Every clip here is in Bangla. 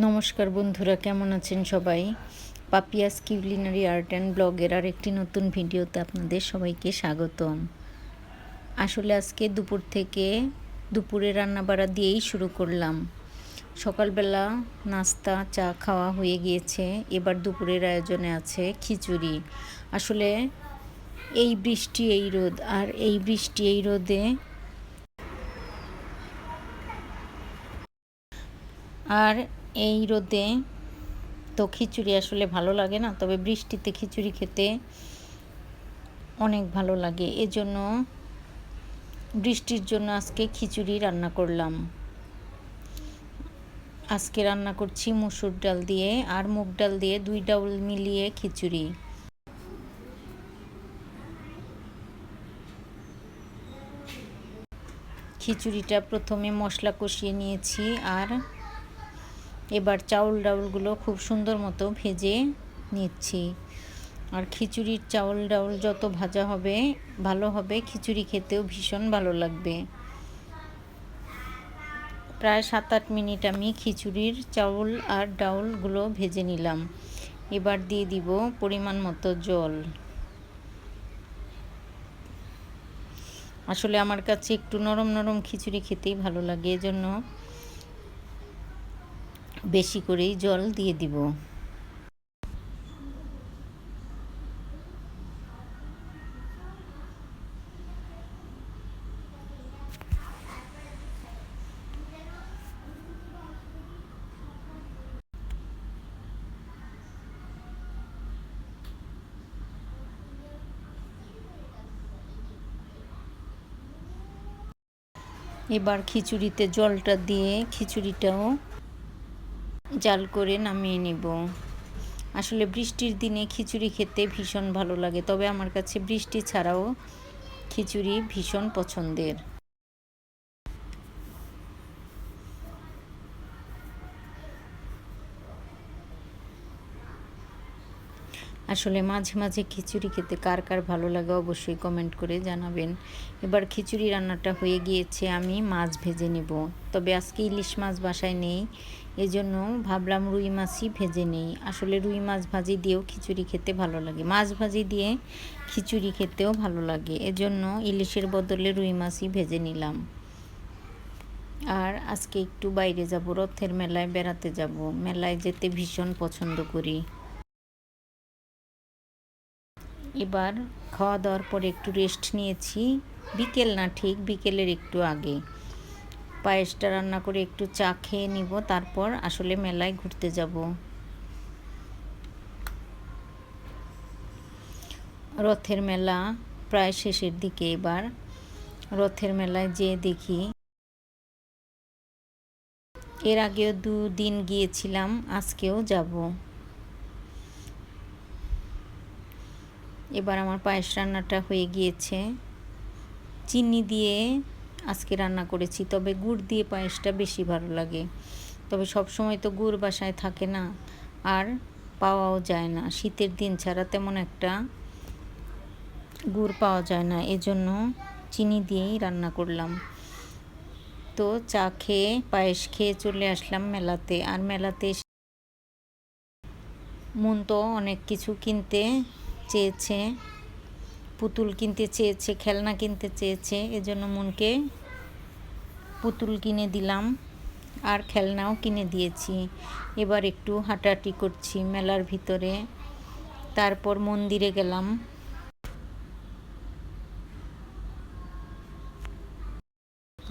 নমস্কার বন্ধুরা, কেমন আছেন সবাই? পাপিয়াস কিউলিনারি আর্ট অ্যান্ড ব্লগের আর একটি নতুন ভিডিওতে আপনাদের সবাইকে স্বাগতম। আসলে আজকে দুপুরে রান্নাবাড়া দিয়েই শুরু করলাম। সকালবেলা নাস্তা চা খাওয়া হয়ে গিয়েছে, এবার দুপুরের আয়োজনে আছে খিচুড়ি। আসলে এই বৃষ্টি এই রোদ, আর এই বৃষ্টি এই রোদে তো খিচুড়ি আসলে ভালো লাগে না, তবে বৃষ্টিতে খিচুড়ি খেতে অনেক ভালো লাগে। এজন্য বৃষ্টির জন্য আজকে খিচুড়ি রান্না করলাম। আজকে রান্না করছি মসুর ডাল দিয়ে আর মুগ ডাল দিয়ে, দুই ডাল মিলিয়ে খিচুড়ি। খিচুড়িটা প্রথমে মশলা কষিয়ে নিয়েছি, আর এবার ডাউলগুলো খুব সুন্দর মতো ভেজে নিচ্ছি। আর খিচুড়ির ডাউল যত ভাজা হবে ভালো হবে, খিচুড়ি খেতেও ভীষণ ভালো লাগবে। প্রায় 7-8 মিনিট আমি খিচুড়ির চাউল আর ডাউলগুলো ভেজে নিলাম। এবার দিয়ে দিব পরিমাণ মতো জল। আসলে আমার কাছে একটু নরম নরম খিচুড়ি খেতেই ভালো লাগে, এজন্য বেশি করেই জল দিয়ে দিব। এবার খিচুড়িতে জলটা দিয়ে খিচুড়িটাও জাল করে নামিয়ে নিব। আসলে বৃষ্টির দিনে খিচুড়ি খেতে ভীষণ ভালো লাগে, তবে আমার কাছে বৃষ্টি ছাড়াও খিচুড়ি ভীষণ পছন্দের। আসলে মাঝে মাঝে খিচুড়ি খেতে কার কার ভালো লাগে অবশ্যই কমেন্ট করে জানাবেন। এবার খিচুড়ি রান্নাটা হয়ে গিয়েছে, আমি মাছ ভেজে নেব। তবে আজকে ইলিশ মাছ বাসায় নেই, এজন্য ভাবলাম রুই মাছই ভেজে নেই। আসলে রুই মাছ ভাজি দিয়েও খিচুড়ি খেতে ভালো লাগে, মাছ ভাজি দিয়ে খিচুড়ি খেতেও ভালো লাগে, এজন্য ইলিশের বদলে রুই মাছই ভেজে নিলাম। আর আজকে একটু বাইরে যাব, রথের মেলায় বেড়াতে যাব। মেলায় যেতে ভীষণ পছন্দ করি। এবার খাওয়া দাওয়ার পরে একটু রেস্ট নিয়েছি, বিকেল না, ঠিক বিকেলের একটু আগে। পায়েসটা রান্না করে একটু চা খেয়ে নিব, তারপর আসলে মেলায় ঘুরতে যাব। রথের মেলা প্রায় শেষের দিকে, এবার রথের মেলায় যেয়ে দেখি। এর আগেও 2 দিন গিয়েছিলাম, আজকেও যাব। এবার আমার পায়েস রান্নাটা হয়ে গিয়েছে। চিনি দিয়ে আজকে রান্না করেছি, তবে গুড় দিয়ে পায়েসটা বেশি ভালো লাগে। তবে সব সময় তো গুড় বাসায় থাকে না, আর পাওয়াও যায় না। শীতের দিন ছাড়া তেমন একটা গুড় পাওয়া যায় না, এজন্য চিনি দিয়েই রান্না করলাম। তো চা খেয়ে পায়েস খেয়ে চলে আসলাম মেলাতে। আর মেলাতে মন তো অনেক কিছু কিনতে চেয়েছে, পুতুল কিনতে চেয়েছে, খেলনা কিনতে চেয়েছে, এজন্য মনকে পুতুল কিনে দিলাম আর খেলনাও কিনে দিয়েছি। এবার একটু হাঁটাহাঁটি করছি মেলার ভিতরে, তারপর মন্দিরে গেলাম।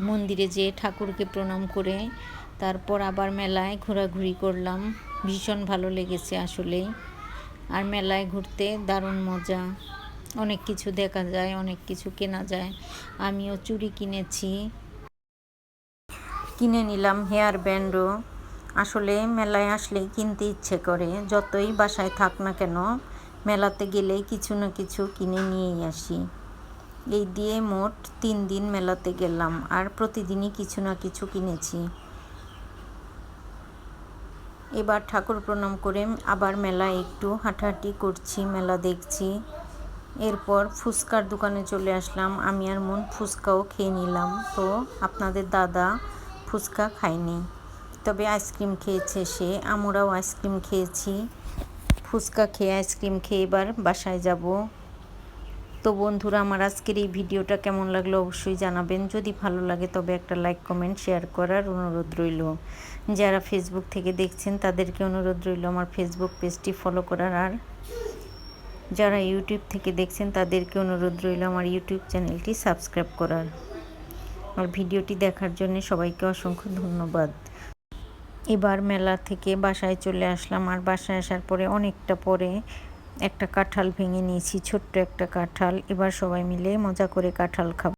মন্দিরে যেয়ে ঠাকুরকে প্রণাম করে তারপর আবার মেলায় ঘোরাঘুরি করলাম। ভীষণ ভালো লেগেছে আসলেই। আর মেলায় ঘুরতে দারুণ মজা, অনেক কিছু দেখা যায়, অনেক কিছু কেনা যায়। আমিও চুড়ি কিনে নিলাম, হেয়ার ব্যান্ডও। আসলে মেলায় আসলেই কিনতে ইচ্ছে করে, যতই বাসায় থাক না কেন মেলাতে গেলেই কিছু না কিছু কিনে নিয়েই আসি। এই দিয়ে মোট 3 দিন মেলাতে গেলাম, আর প্রতিদিনই কিছু না কিছু কিনেছি। এবার ঠাকুর প্রণাম করে আবার মেলায় একটু হাঁটাহাঁটি করছি, মেলা দেখছি। এরপর ফুচকার দোকানে চলে আসলাম, আমি আর মন ফুচকাও খেয়ে নিলাম। তো আপনাদের দাদা ফুচকা খায়নি, তবে আইসক্রিম খেয়েছে সে, আমরাও আইসক্রিম খেয়েছি। ফুচকা খেয়ে আইসক্রিম খেয়ে এবার বাসায় যাব। তো বন্ধুরা, আমার আজকের এই ভিডিওটা কেমন লাগলো অবশ্যই জানাবেন। যদি ভালো লাগে তবে একটা লাইক কমেন্ট শেয়ার করার অনুরোধ রইল। যারা ফেসবুক থেকে দেখছেন তাদেরকে অনুরোধ রইল আমার ফেসবুক পেজটি ফলো করার, আর যারা ইউটিউব থেকে দেখছেন তাদেরকে অনুরোধ রইল আমার ইউটিউব চ্যানেলটি সাবস্ক্রাইব করার। আর ভিডিওটি দেখার জন্য সবাইকে অসংখ্য ধন্যবাদ। এবার মেলা থেকে বাসায় চলে আসলাম, আর বাসায় আসার পরে অনেকটা পরে একটা কাঁঠাল ভেঙে নিয়েছি, ছোট্ট একটা কাঁঠাল। এবার সবাই মিলে মজা করে কাঁঠাল খাবো।